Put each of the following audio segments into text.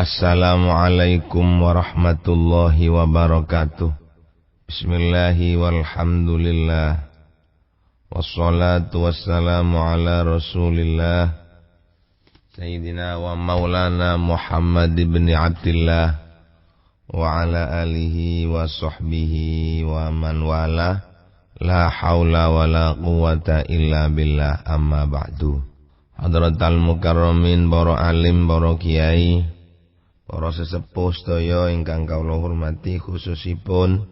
Assalamualaikum warahmatullahi wabarakatuh. Bismillahi walhamdulillah. Wassalatu wassalamu ala rasulillah Sayyidina wa maulana Muhammad ibn Abdillah wa ala alihi wa sahbihi wa man wala. La haula wa la quwata illa billah, amma ba'du. Hadratal mukarramin, para alim, para kiai, para sesepuh sedaya ingkang kawula hormati, khususipun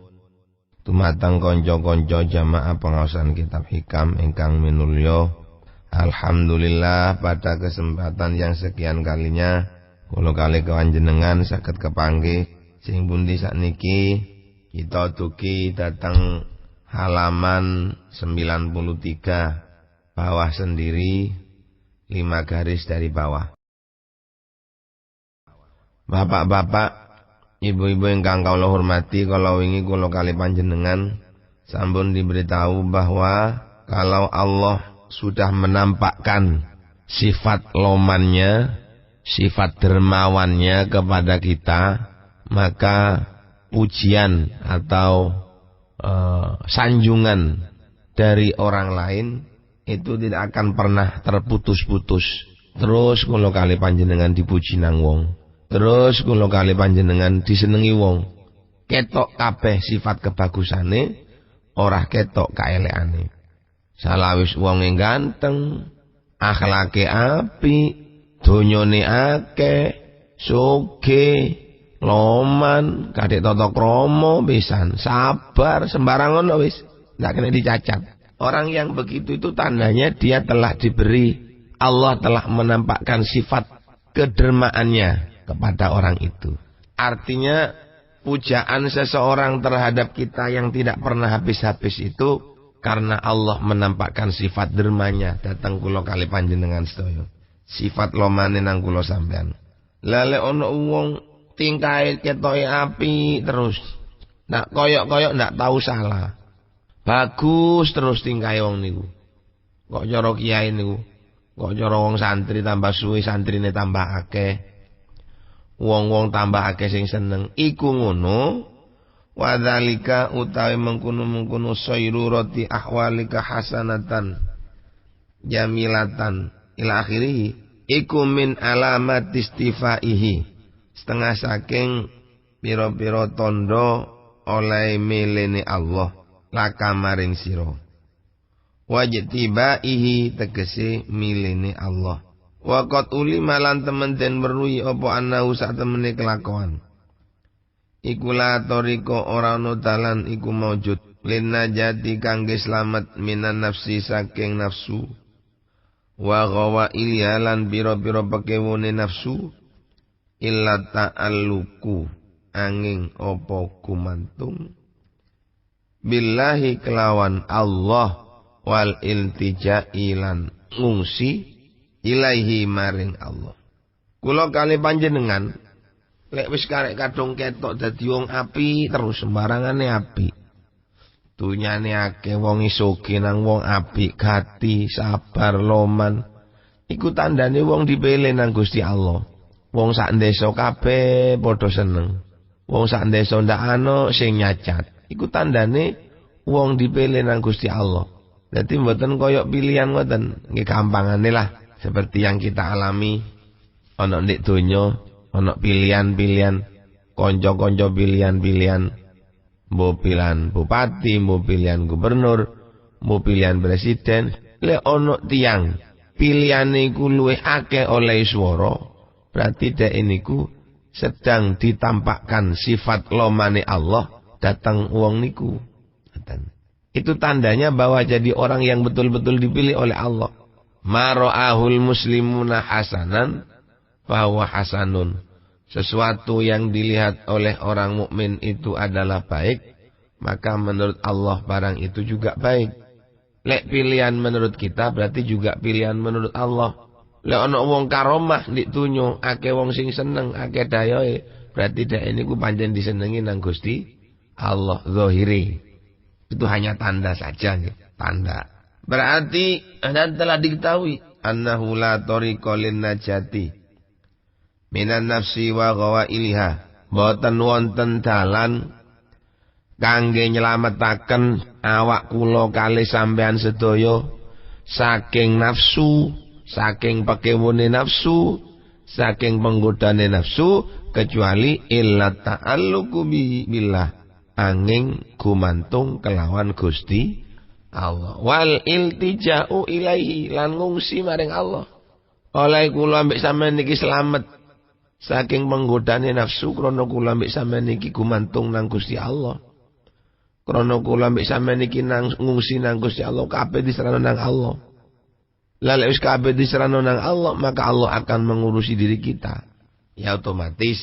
dumateng kanca-kanca jamaah pengaosan kitab hikam ingkang minulya. Alhamdulillah, pada kesempatan yang sekian kalinya kula kalih panjenengan saged kepanggih sing pundi sakniki kita dugi datang halaman 93 bawah sendiri 5 garis dari bawah. Bapak-bapak, ibu-ibu ingkang kawula hormati, kalau wingi kula kalih panjenengan sampun diberitahu bahwa kalau Allah sudah menampakkan sifat lomannya, sifat dermawannya kepada kita, maka pujian atau sanjungan dari orang lain itu tidak akan pernah terputus-putus. Terus kula kalih panjenengan dipuji nang wong, terus kula kalih panjenengan disenengi wong, ketok kabeh sifat kebagusane, ora ketok kaelekane. Salawis wonge ganteng, akhlake apik, donyane akeh, sugih, loman, kadek tata krama pisan, sabar, sembarangan wis, ndak kena dicacat. Orang yang begitu itu tandanya dia telah diberi, Allah telah menampakkan sifat kedermaannya kepada orang itu. Artinya pujaan seseorang terhadap kita yang tidak pernah habis-habis itu karena Allah menampakkan sifat dermanya datang kula kalih panjenengan sedaya. Sifat lomane nang kula sampean. Lale ana wong tingkahe ketoke api terus, ndak koyok-koyok ndak tahu salah. Bagus terus tingkahe wong niku. Kok cara kiai niku, kok cara wong santri tambah suwi santrine tambah akeh. Wong-wong tambah akeh sing seneng. Iku ngono. Wa dzalika utawi mengkono-mengkono sayrurati ahwalika hasanatan jamilatan ila akhirih. Iku min alamat istifaihi, setengah saking pira-pira tondo oleh milene Allah laka maring sira. Wajtibaihi tegese milene Allah. Wa qad ulima lan temen den weruhi apa anahu sak temene kelakuan. Iku la toriko ora ana dalan iku maujud lina jati kangge slamet minan nafsi saking nafsu. Wa gawa ilyalan biro-biro pekewone nafsu illa ta'alluku angin opo kumantung billahi kelawan Allah wal iltija'i lan ngungsi ilaihi maring Allah. Kula kalih panjenengan lek wis karek kadung ketok dadi wong api terus sembarangane api. Dunyane akeh wong isoge nang wong apik, gati, sabar, loman. Iku tandane wong dipilih nang Gusti Allah. Wong sak desa kabeh padha seneng. Wong sak desa ndak ana sing nyacat. Iku tandane wong dipilih nang Gusti Allah. Dadi mboten koyok pilihan ngoten, nggih gampangane lah seperti yang kita alami ana ndek donya, ana pilihan-pilihan, kanca-kanca pilihan-pilihan. Mbok pilihan bupati, mbok pilihan gubernur, mbok pilihan presiden. Lek ana tiyang pilihane iku luwih akeh oleh swara, berarti dhek niku sedang ditampakkan sifat lomane Allah datang wong niku. Itu tandanya bahwa jadi orang yang betul-betul dipilih oleh Allah. Mara'ahul muslimuna hasanan bahwa hasanun. Sesuatu yang dilihat oleh orang mukmin itu adalah baik, maka menurut Allah barang itu juga baik. Lek pilihan menurut kita berarti juga pilihan menurut Allah. Lek ana wong karomah ndik tunyo, akeh wong sing seneng, akeh dayoe, berarti dhek niku pancen disenengi nang Gusti Allah zahiri. Itu hanya tanda saja, tanda. Berarti dan telah diketahui annahu la tariqa lin najati. minan nafsi wa ghawailiha, boten wonten dalan kangge nyelametaken awak kula kalih sampean sedaya saking nafsu, saking pekewune nafsu, saking penggodane nafsu, kecuali illa ta'alluqu billah, angin gumantung kelawan Gusti Allah, wal iltija'u ilaihi, lan ngungsi maring Allah. Oleh kula ambek sampean niki slamet saking penggodane nafsu, krana kula ambek sampean niki gumantung nang Gusti Allah. Krana kula ambek sampean niki nang ngungsi nang Gusti Allah, kabeh diserahno nang Allah. Lah lek wis kabeh diserahno nang Allah, maka Allah akan mengurusi diri kita. Ya otomatis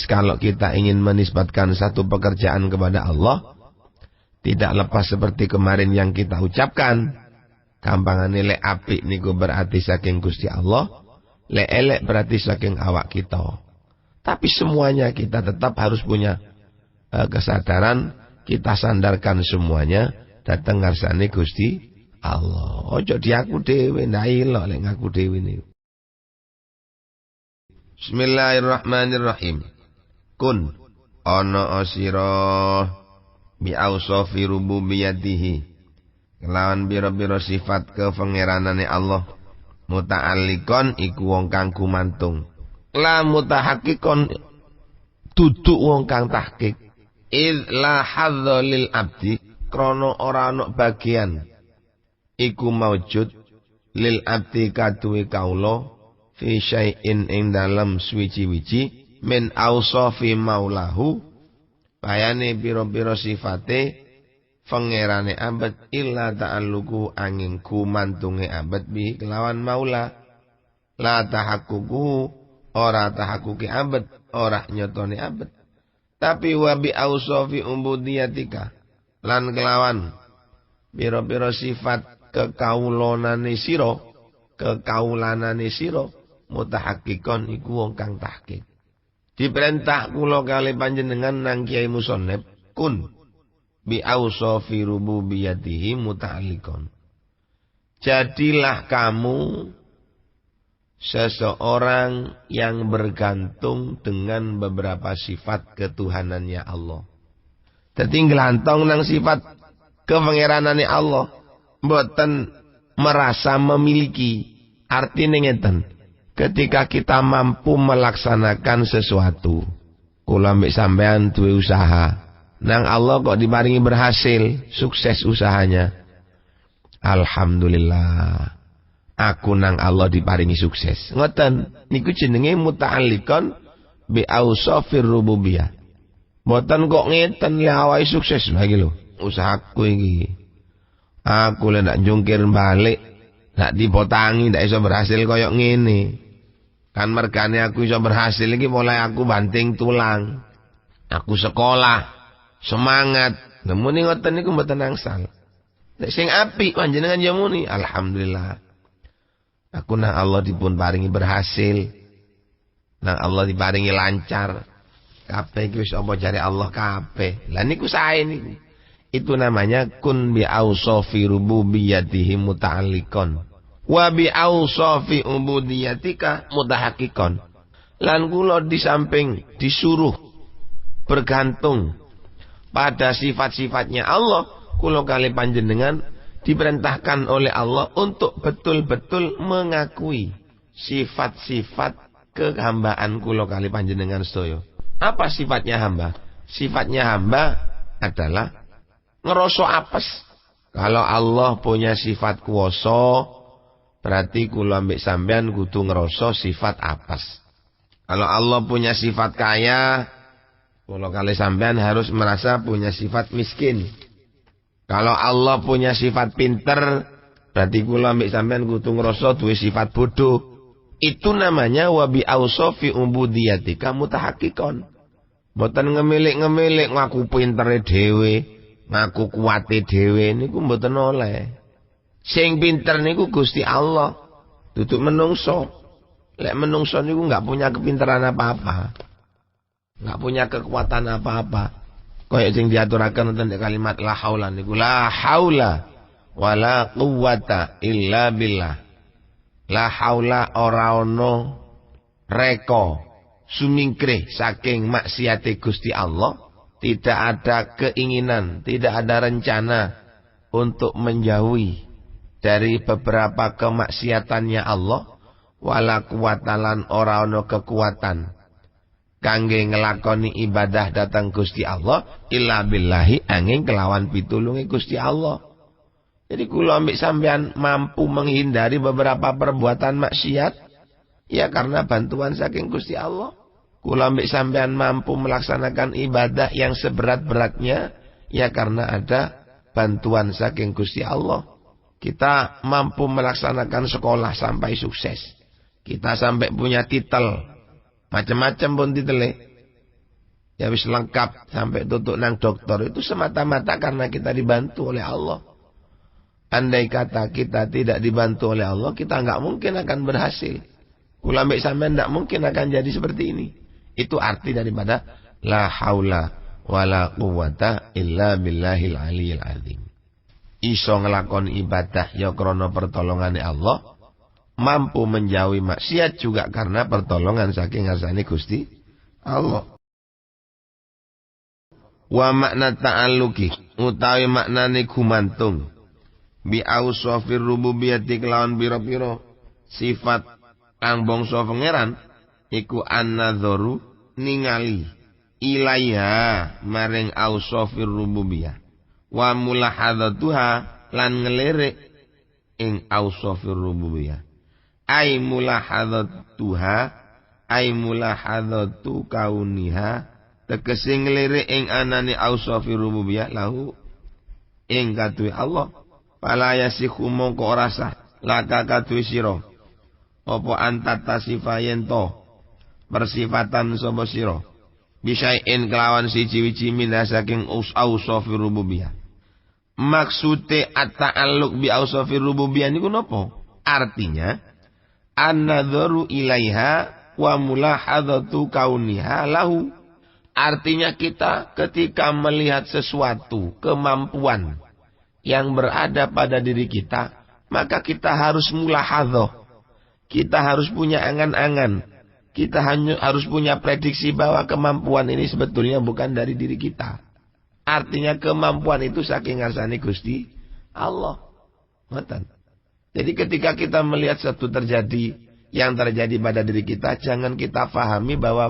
kalau kita ingin menisbatkan satu pekerjaan kepada Allah, tidak lepas seperti kemarin yang kita ucapkan. Gampangane lek apik niku berarti saking Gusti Allah, lek elek berarti saking awak kita. Tapi semuanya kita tetap harus punya kesadaran, kita sandarkan semuanya dateng ngarsane Gusti Allah. Ojo diaku dhewe, ndak ilok lek ngaku dhewe niku. Bismillahirrahmanirrahim. Kun ana asira bi ausafi rububiyatihi, kelawan biro-biro sifat kepengeranane Allah, muta'alliqon iku wong kang gumantung, la mutahaqqiqon duduk wong kang tahqiq. Id la hadza lil abdi, krana ora ana bagian iku maujud lil abdi kaduwe kaula fi syai'in ing dalem suwiji-wiji min ausafi maulahu, bayane pira-pira sifate pangerane abad, illa ta'alluqu angin gumantunge abad bi kelawan maula, la tahaqququ ora tahaqquqi abad, ora nyotone abad. Tapi wa bi ausafi umbudiyatika, lan kelawan pira-pira sifat kekaulanane sira, kekaulanane sira, mutahaqqiqon iku wong kang tahqiq. Diperintah kula kali panjenengan nang Kiai Musannif, kun bi ausafi rububiyatihi muta'alliqon. Jadilah kamu seseorang yang bergantung dengan beberapa sifat ketuhanannya Allah. Dadi nglantong nang sifat kepengeranane Allah, mboten merasa memiliki. Artine ngeten, ketika kita mampu melaksanakan sesuatu, kula mbek sampean duwe usaha, nang Allah kok diparingi berhasil, sukses usahanya, alhamdulillah, aku nang Allah diparingi sukses. Ngoten niku jenenge muta'alliqon bi ausafir rububiyah. Mboten kok ngeten le awake sukses lagi lho, usahaku iki. Aku lek ndak jungkir balik, ndak dipotangi, ndak iso berhasil koyok ngene. Kan mergane aku iso berhasil iki mulai aku banting tulang. Aku sekolah, semangat. Nemuni ngoten niku mboten angsal. Nek sing apik panjenengan ya muni, alhamdulillah. Aku nang Allah dipun paringi berhasil, nang Allah diparingi lancar. Kabeh iki wis apa jare Allah kabeh. Lah niku sae niku. Itu namanya kun bi ausafi rububiyatihi muta'alliqon wa bi ausafi ubudiyatika mutahaqqiqon. Lan kula di samping disuruh bergantung pada sifat-sifatnya Allah, kula kali panjenengan diperintahkan oleh Allah untuk betul-betul mengakui sifat-sifat kehambaan kula kali panjenengan sedaya. Apa sifatnya hamba? Sifatnya hamba adalah ngerasa apes. Kalau Allah punya sifat kuwasa, berarti kula ambek sampean kudu ngerasa sifat apes. Kalau Allah punya sifat kaya, kula kali sampean harus merasa punya sifat miskin. Kalau Allah punya sifat pinter, berarti kula ambek sampean kudu ngerasa duwe sifat bodoh. Itu namanya wabi ausofi umbudiyatika mutahaqqiqon. Mboten ngemilik-ngemilik ngaku pintere dhewe, ngaku kuwate dhewe niku mboten oleh. Sing pinter niku Gusti Allah, duduk menungso. Lek menungso niku enggak punya kepinteran apa-apa. Enggak punya kekuatan apa-apa. Kaya sing diaturaken wonten kalimat la haula niku, la haula wala quwwata illa billah. La haula ora ono reko sumingkrih saking maksiate Gusti Allah, tidak ada keinginan, tidak ada rencana untuk menjauhi dari beberapa kemaksiatannya Allah, wala kuwatalan ora ana kekuatan kangge ngelakoni ibadah datang Gusti Allah illa billahi angin kelawan pitulunge Gusti Allah. Jadi kula ambek sampean mampu menghindari beberapa perbuatan maksiat ya karena bantuan saking Gusti Allah. Kula ambek sampean mampu melaksanakan ibadah yang seberat-beratnya ya karena ada bantuan saking Gusti Allah. Kita mampu melaksanakan sekolah sampai sukses. Kita sampai punya titel macam-macam pun titele. Ya wis lengkap sampai tutuk nang doktor itu semata-mata karena kita dibantu oleh Allah. Andai kata kita tidak dibantu oleh Allah, kita nggak mungkin akan berhasil. Kula ambek sampean nggak mungkin akan jadi seperti ini. Itu arti daripada la haula wala quwata illa billahil aliyil azim. Iso ngelakon ibadah ya krana pertolongane Allah, mampu menjauhi maksiat juga karena pertolongan saking ngarsane Gusti Allah. Wa makna ta'alluqi utawi maknane gumantung bi ausofir rububiyati kelawan pira-pira sifat kang bangsa pangeran iku an-nadzaru ningali ilaiha maring ausofir rububiyah wa mulahadzatuha lan ngelirik ing ausofir rububiyah ai mulahadzatuha ai mulahadzatu kauniha tegese ngelirik ing anane ausofir rububiyah lahu ing kadue Allah. Pala yasiku mongko ora sah laka kadue sira apa antata sifayento persifatan sapa sira bisain kelawan siji-wiji minha saking ausofir rububiyah. Maksude at-ta'alluq bi ausofir rububiyah niku napa? Artinya an-nadzaru ilaiha wa mulahadzatu kauniha lahu. Artinya kita ketika melihat sesuatu kemampuan yang berada pada diri kita, maka kita harus mulahadzah. Kita harus punya angan-angan. Kita harus punya prediksi bahwa kemampuan ini sebetulnya bukan dari diri kita. Artinya kemampuan itu saking ngarsane Gusti Allah. Ngoten. Jadi ketika kita melihat satu yang terjadi pada diri kita, jangan kita fahami bahwa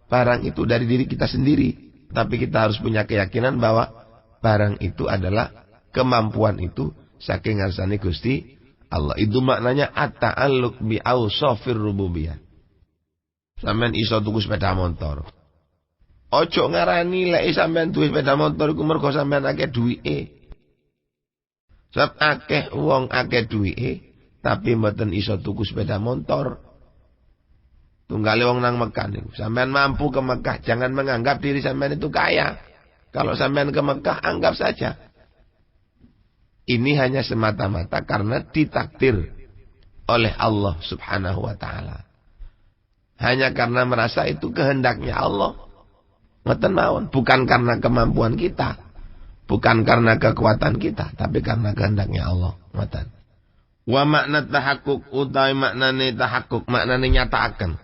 barang itu dari diri kita sendiri. Tapi kita harus punya keyakinan bahwa barang itu adalah kemampuan itu saking ngarsane Gusti Allah. Itu maknanya at-ta'alluq bi ausofir rububiyah. Sampeyan iso tuku sepeda motor. Ojo ngarani lek sampeyan duwe sepeda motor iku mergo sampeyan akeh duwike. Sebab akeh wong akeh duwike tapi mboten iso tuku sepeda motor. Tunggale wong nang Mekah niku. Sampeyan mampu ke Mekah, jangan menganggap diri sampeyan itu kaya. Kalau sampeyan ke Mekah, anggap saja ini hanya semata-mata karena ditakdir oleh Allah Subhanahu wa taala. Hanya karena merasa itu kehendaknya Allah. Ngoten mawon, bukan karena kemampuan kita, bukan karena kekuatan kita, tapi karena kehendaknya Allah. Ngoten. Wa makna tahakkuk utawi maknane tahakkuk, maknane nyataaken.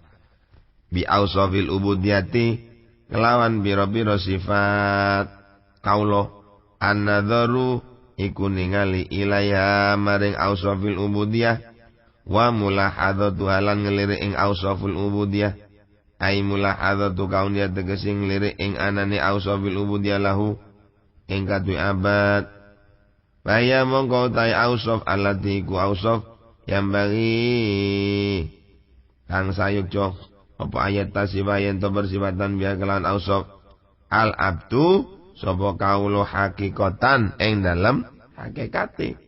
Bi ausafil ubudiyati kelawan biro-biro sifat kaulo an-nadzaru iku ningali ilaiha maring ausafil ubudiyah wa mulahadzatu halan ngelirik ing ausaful ubudiyah ai mulahadzatu kauniyah tegese ngelirik ing anane ausafil ubudiyah lahu ing kadue abad baya mongko tai ausaf allati ku ausaf yang bagi kang sayukjo apa ayat tasifah yen to bersifatan biya kelan ausaf al abdu sapa kaulo hakikatan ing dalem hakikate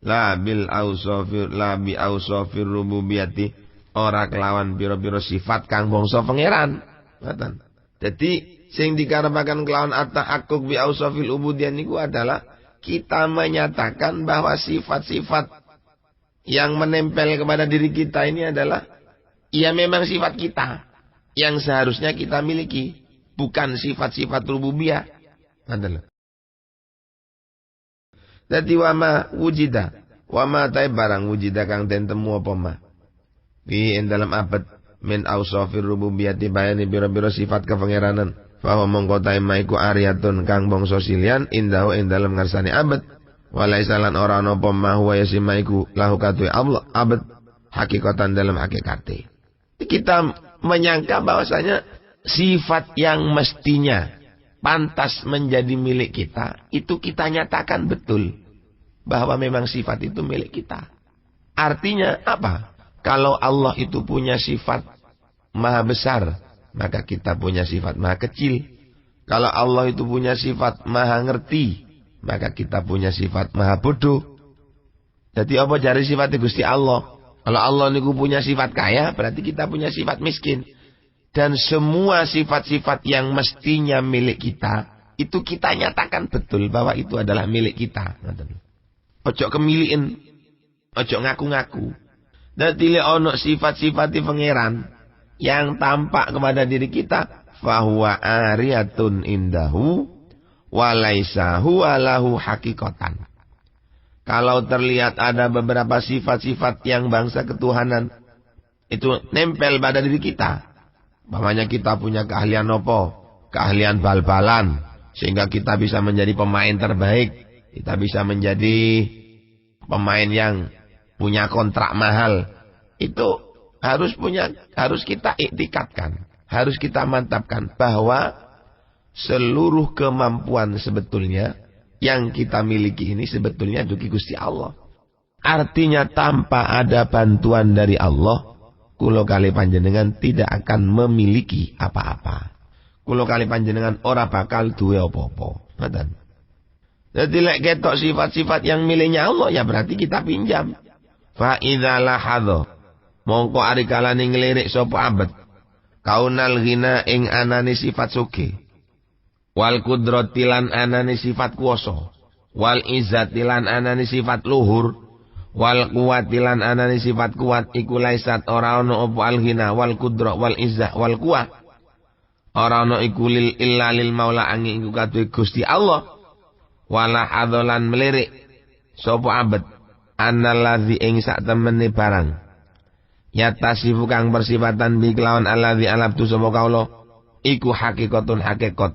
la bil ausafir la bi ausafir rububiyati ora kelawan pira-pira sifat kang bangsa pangeran. Ngoten. Dadi sing dikarepaken kelawan at-tahakkuk bi ausafil ubudiyah niku adalah kita menyatakan bahwa sifat-sifat yang menempel kepada diri kita ini adalah ya memang sifat kita yang seharusnya kita miliki, bukan sifat-sifat rububiyah. Adalah. Dadi wama wujida, wama tai barang wujida kang den temu apa mah. Fi dalam abad min ausafir rububiyyati bayani biro-biro sifat kepangeranan. Fa mongko ta maiku ariyatun kang bangsa silian indahu ing dalem ngarsane abad. Walaisa lan ora ana apa mahwa yasimaiku lahu katu Allah abad hakikatan dalam hakikate. Kita menyangka bahwasanya sifat yang mestinya pantas menjadi milik kita, itu kita nyatakan betul bahwa memang sifat itu milik kita. Artinya apa? Kalau Allah itu punya sifat maha besar, maka kita punya sifat maha kecil. Kalau Allah itu punya sifat maha ngerti, maka kita punya sifat maha bodoh. Jadi apa cari sifat Gusti Allah? Kalau Allah niku punya sifat kaya, berarti kita punya sifat miskin. Dan semua sifat-sifat yang mestinya milik kita, itu kita nyatakan betul bahwa itu adalah milik kita. Ojo kemiliin, ojo ngaku-ngaku. Dadi lek ono sifat-sifat pangeran yang tampak kepada diri kita, fahuwa ariyatun indahu walaisa huwa lahu hakikatan. Kalau terlihat ada beberapa sifat-sifat yang bangsa ketuhanan itu nempel pada diri kita. Umpamanya kita punya keahlian apa? Keahlian bal-balan sehingga kita bisa menjadi pemain terbaik. Kita bisa menjadi pemain yang punya kontrak mahal. Itu harus kita iktikadkan, harus kita mantapkan bahwa seluruh kemampuan sebetulnya yang kita miliki ini sebetulnya duki Gusti Allah. Artinya tanpa ada bantuan dari Allah, kulo kali panjenengan tidak akan memiliki apa-apa. Kulo kali panjenengan ora bakal duwe apa-apa. Ngoten. Jadi lek ketok sifat-sifat yang miliknya Allah, ya berarti kita pinjam. Fa idza lahadha mongko ari kalane nglirik sapa abet kaunal ghina ing anane sifat sugih. Wal kudratilan anane sifat kuwasa, wal izzatilan anane sifat luhur, wal kuwatilan anane sifat kuat iku laisat ora ana apa alghina wal kudra wal izzah wal kuwah. Ora ana iku illa lil maula angin iku kaduwe Gusti Allah. Wala adzolan melirik sapa abet annalladzi ing sak temene barang yatasifu kang bersifatan bi kelawan alladzi alabtu sapa kaula iku hakikatun hakikat.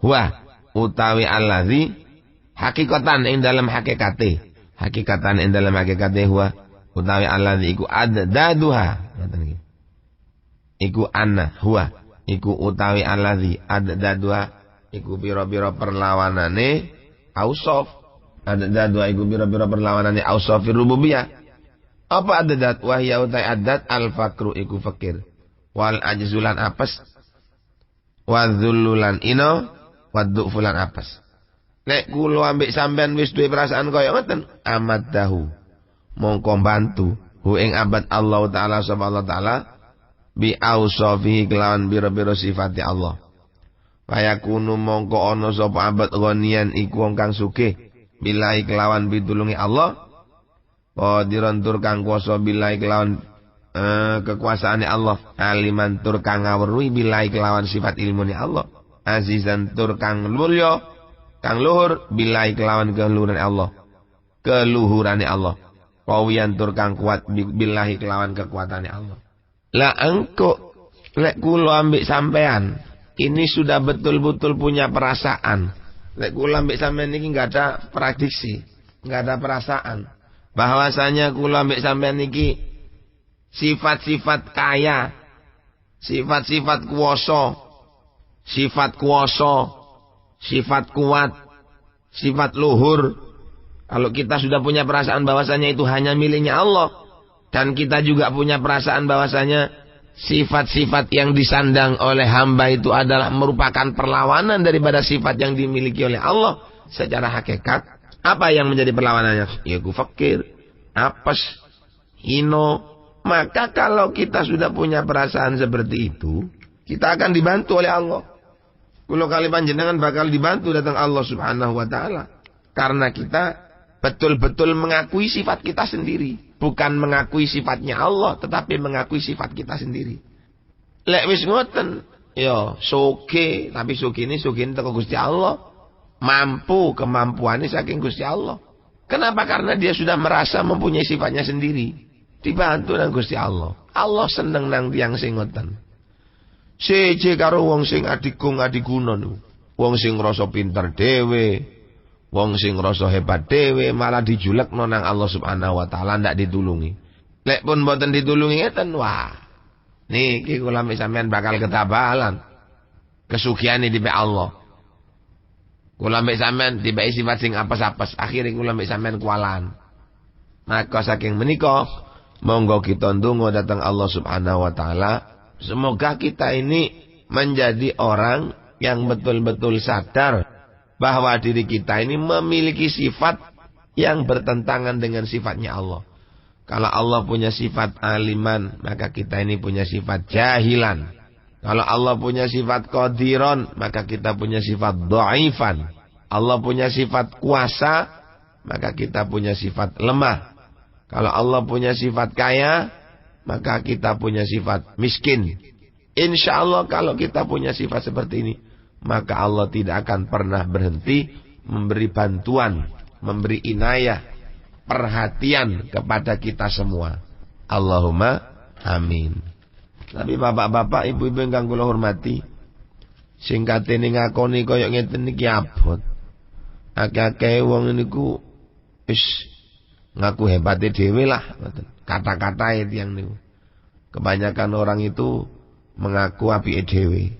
Wah, utawi alladzi hakikatan ing dalam hakikate. Hakikatan ing dalam hakikate huwa utawi alladzi iku addaduha. Ngoten iki. Iku anna huwa iku utawi alladzi addaduha iku pira-pira perlawanane ausaf. Addaduha iku pira-pira perlawanane ausafir rububiyah. Apa addat? Wahya utai addat al-fakru iku fakir. Wal ajzulan apes. Wadzullulan ino. Waduk fulan apas. Nek kulo ambek sampean wis duwe perasaan kaya ngoten, amat dahu. Mongko bantu hu ing abad Allah taala subhanahu wa taala bi ausafihi kelawan biro-biro sifati Allah. Fayakunu mongko ana sapa abad ghaniyan iku wong kang sugih billahi kelawan pitulungi Allah. Qadiran tur kang kuwasa billahi kelawan kekuasaane Allah. Aliman tur kang ngawruhi billahi kelawan sifat ilmune Allah. Azizan tur kang mulya kang luhur billahi kelawan keluhuran Allah. Keluhurane Allah. Qawiyan tur kang kuat billahi kelawan kekuatane Allah. Lah engko lek kula ambek sampean ini sudah betul-betul punya perasaan. Lek kula ambek sampean iki enggak ada prediksi, enggak ada perasaan. Bahwasanya kula ambek sampean iki sifat-sifat kaya, sifat-sifat kuwasa, sifat kuwasa, sifat kuat, sifat luhur. Kalau kita sudah punya perasaan bahwasanya itu hanya miliknya Allah, dan kita juga punya perasaan bahwasanya sifat-sifat yang disandang oleh hamba itu adalah merupakan perlawanan daripada sifat yang dimiliki oleh Allah secara hakikat, apa yang menjadi perlawanannya? Ya fakir, apes, hino. Maka kalau kita sudah punya perasaan seperti itu, kita akan dibantu oleh Allah. Kulo kali panjenengan bakal dibantu datang Allah subhanahu wa ta'ala. Karena kita betul-betul mengakui sifat kita sendiri. Bukan mengakui sifatnya Allah, tetapi mengakui sifat kita sendiri. Lek wis ngoten, yo soge, tapi soge ini teko Gusti Allah. Mampu, kemampuannya saking Gusti Allah. Kenapa? Karena dia sudah merasa mempunyai sifatnya sendiri. dibantu nang Gusti Allah. Allah seneng nang tiyang sing ngoten. Seje karo wong sing adigung-adiguna niku. Wong sing ngrasa pinter dhewe, wong sing ngrasa hebat dhewe malah dijulekno nang Allah Subhanahu wa taala ndak ditulungi. Lek pun mboten ditulungi ngeten, wah. Niki kula sampean bakal ketabalan. Kesugihan di Allah. Kula mbek sampean dibeki sifat sing apes-apes, akhire kula mbek sampean kualan. Maka saking menika monggo kita ndonga dhateng Allah Subhanahu wa taala, semoga kita ini menjadi orang yang betul-betul sadar bahwa diri kita ini memiliki sifat yang bertentangan dengan sifatnya Allah. Kalau Allah punya sifat aliman, maka kita ini punya sifat jahilan. Kalau Allah punya sifat qadiron, maka kita punya sifat dhaifan. Allah punya sifat kuasa, maka kita punya sifat lemah. Kalau Allah punya sifat kaya, maka kita punya sifat miskin. Insya Allah kalau kita punya sifat seperti ini, maka Allah tidak akan pernah berhenti memberi bantuan, memberi inayah, perhatian kepada kita semua. Allahumma amin. Tapi bapak-bapak, ibu-ibu ingkang kula hormati, sing katene ngakoni kaya ngeten niki abot. Akeh-akeh wong niku wis ngaku hebate dhewe lah, kata-katae tiyang niku. Kebanyakan orang itu mengaku apike dhewe.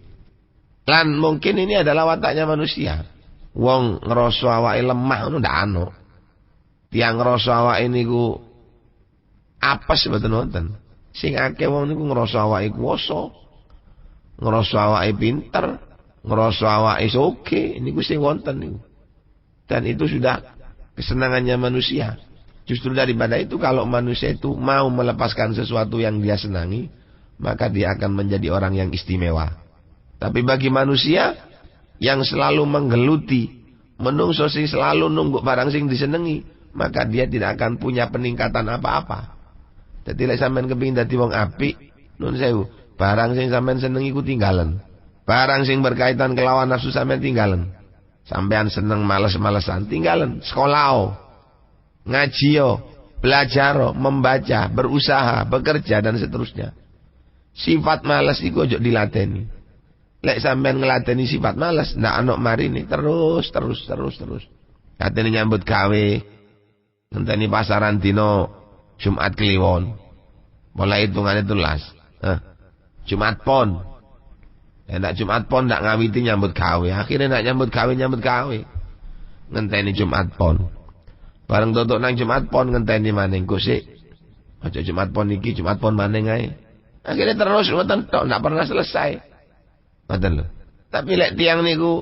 Lan mungkin ini adalah wataknya manusia. Wong ngrasa awake lemah ngono ndak ana. Tiyang ngrasa awake niku apes mboten wonten. Sing akeh wong niku ngrasa awake kuwasa, ngrasa awake pinter, ngrasa awake sugih, niku sing wonten niku. Dan itu sudah kesenangannya manusia. Justru daripada itu kalau manusia itu mau melepaskan sesuatu yang dia senangi, maka dia akan menjadi orang yang istimewa. Tapi bagi manusia yang selalu menggeluti, menungso sing selalu nunggu barang sing disenengi, maka dia tidak akan punya peningkatan apa-apa. Dadi lek sampean kepengin dadi wong apik, nun sewu, barang sing sampean senengi ku tinggalan. Barang sing berkaitan kelawan nafsu sampean tinggalan. Sampean seneng males-malesan tinggalan. Sekolah, ngaji, belajar, membaca, berusaha, bekerja dan seterusnya. Sifat malas iku ojo dilateni. Lek sampean ngelateni sifat malas, ndak ana marine terus. Katene nyambut gawe, ngenteni pasaran dino Jumat Kliwon. Mulai hitungannya tulas. Jumat Pon. Ndak Jumat Pon ndak ngawiti nyambut gawe. Akhirnya ndak nyambut gawe. Ngenteni Jumat Pon. Bareng tutuk nang Jumat Pon ngenteni maning kusik. Aja Jumat Pon iki, Jumat Pon maning ae. Akhirnya terus ngoten tok ndak pernah selesai. Ngoten lho. Tapi lek tiyang niku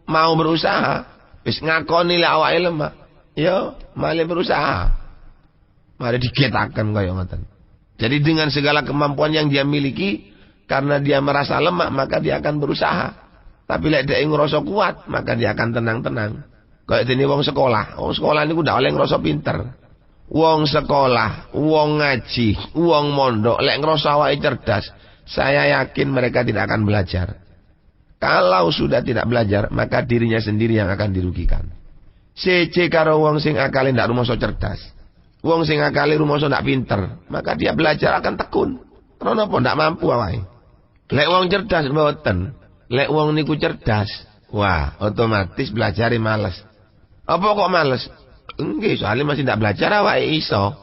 mau berusaha, wis ngakoni lek awake lemah, yo malah berusaha. Mari diketakan kaya ngoten. Jadi dengan segala kemampuan yang dia miliki, karena dia merasa lemah, maka dia akan berusaha. Tapi lek dia ngerasa kuat, maka dia akan tenang-tenang. Kayak dene wong sekolah. Wong sekolah niku ndak oleh ngerasa pinter. Wong sekolah, wong ngaji, wong mondok, lek ngerasa awake cerdas, saya yakin mereka tidak akan belajar. Kalau sudah tidak belajar, maka dirinya sendiri yang akan dirugikan. Seje karo wong sing akale ndak rumangsa cerdas. Wong sing akali rumoso ndak pinter, maka dia belajar akan tekun. Karena apa ndak mampu awake. Lek wong cerdas mboten. Lek wong niku cerdas, wah, otomatis belajare males. Apa kok males? Nggih, soalnya masih ndak belajar awake iso.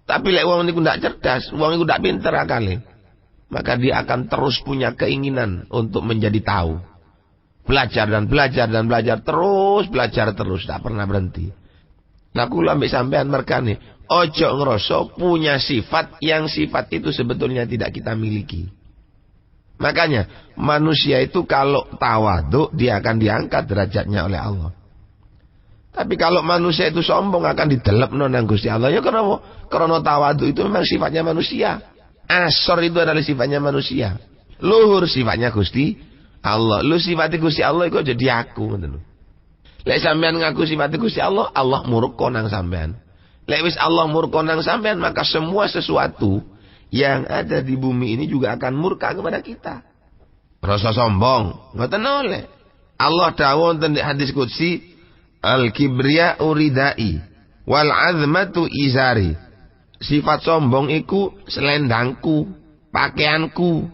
Tapi lek wong niku ndak cerdas, wong niku ndak pinter akali, maka dia akan terus punya keinginan untuk menjadi tahu. Belajar terus, ndak pernah berhenti. Nah kula ambek sampean merkane, ojo ngerasa punya sifat yang sifat itu sebetulnya tidak kita miliki. Makanya manusia itu kalau tawadhu dia akan diangkat derajatnya oleh Allah. Tapi kalau manusia itu sombong akan didelepno nang Gusti Allah. Ya kenapa? Karena tawadhu itu memang sifatnya manusia. Asor itu adalah sifatnya manusia. Luhur sifatnya Gusti Allah. Lu sifatnya Gusti Allah itu jadi aku ngoten lho. Lek sampean ngaku sifat Gusti Allah, Allah murka nang sampean. Lek wis Allah murka nang sampean, maka semua sesuatu yang ada di bumi ini juga akan murka kepada kita. Rasa sombong, ngoten oleh. Allah dawuh wonten di hadis qudsi, al-kibriya uridai wal azmatu izari. Sifat sombong iku selendangku, pakaianku.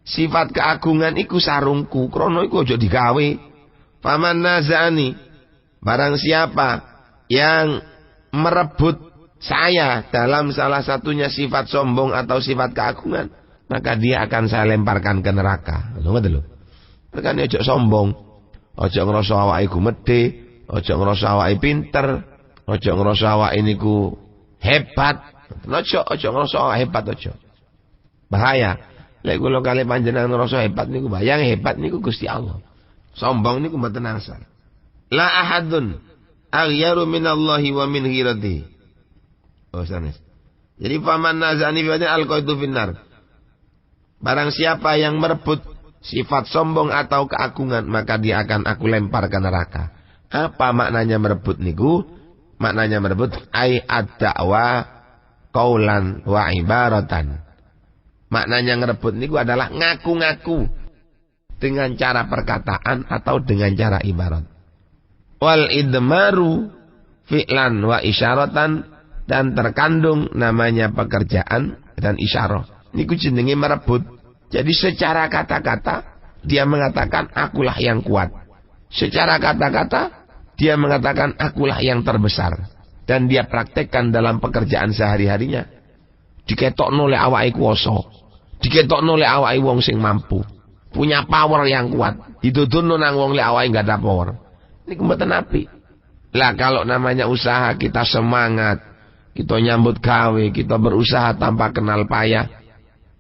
Sifat keagungan iku sarungku, krono iku aja digawe. Faman nazani, barang siapa yang merebut saya dalam salah satunya sifat sombong atau sifat keagungan, maka dia akan saya lemparkan ke neraka. Ngoten lho. Tekane aja sombong, aja ngrasa awake gumedhe, aja ngrasa awake pinter, aja ngrasa awake niku hebat. Aja ngrasa awake hebat aja. Bahaya. Lek kula kali panjenengan ngrasa hebat niku bayang hebat niku Gusti Allah. Sombong niku mboten asal. La ahadun aghyaru minallahi wa min ghirati. Oh sanes. Jadi faman nazani fi alqaitu finnar. Barang siapa yang merebut sifat sombong atau keagungan, maka dia akan aku lempar ke neraka. Apa maknanya merebut niku? Maknanya merebut ai ad-da'wa qaulan wa ibaratan. Maknanya ngerebut niku adalah ngaku-ngaku dengan cara perkataan atau dengan cara ibarat. Wal idmaru fi'lan wa isyaratan, dan terkandung namanya pekerjaan dan isyarah. Niku jenenge merebut. Jadi secara kata-kata dia mengatakan akulah yang kuat. Secara kata-kata dia mengatakan akulah yang terbesar. Dan dia praktekkan dalam pekerjaan sehari-harinya. Diketokno oleh awake kuwasa. Diketokno oleh awake wong sing mampu. Punya power yang kuat. Dituturno nang wong lek awake enggak ada power. Niku mboten apik. Lah kalau namanya usaha kita semangat, kita nyambut gawe, kita berusaha tanpa kenal payah.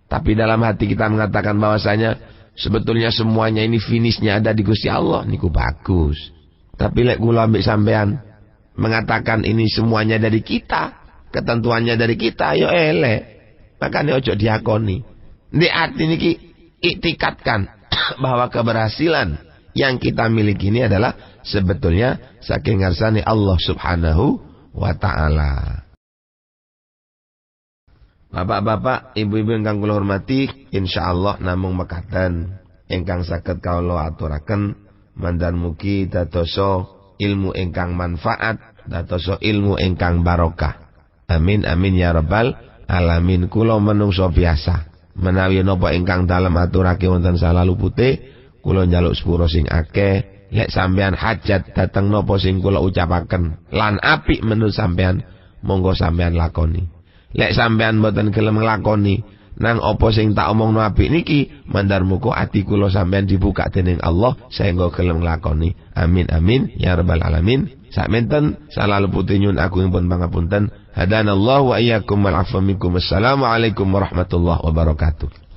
Tapi dalam hati kita mengatakan bahwasanya sebetulnya semuanya ini finishnya ada di Gusti Allah, niku bagus. Tapi lek kula ambek sampean mengatakan ini semuanya dari kita, ketentuannya dari kita, yo elek. Makanya ojo diakoni. Di hati niki iktikadkan bahwa keberhasilan yang kita miliki ini adalah sebetulnya saking ngarsane Allah Subhanahu wa taala. Bapak-bapak, ibu-ibu ingkang kula hormati, insyaallah namung mekaten ingkang saged kawula aturaken mandan mugi dadosa ilmu ingkang manfaat, dadosa ilmu ingkang barokah. Amin amin ya rabbal alamin. Kula menungso biasa menawi napa ingkang dalem aturake wonten salah lupute, kula njaluk sepuro sing akeh. Lek sampean hajat dateng napa sing kula ucapaken lan apik menurut sampean, monggo sampean lakoni. Lek sampean mboten gelem nglakoni nang apa sing tak omongno apik niki, mandar muga ati kula sampean dibuka dening Allah sehingga gelem nglakoni. Amin amin ya rabbal alamin. Sakmenten salah lupute nyuwun agungipun pangapunten. Hadanallahu wa iyyakum wal afwa minkum. Assalamualaikum warahmatullahi wabarakatuh.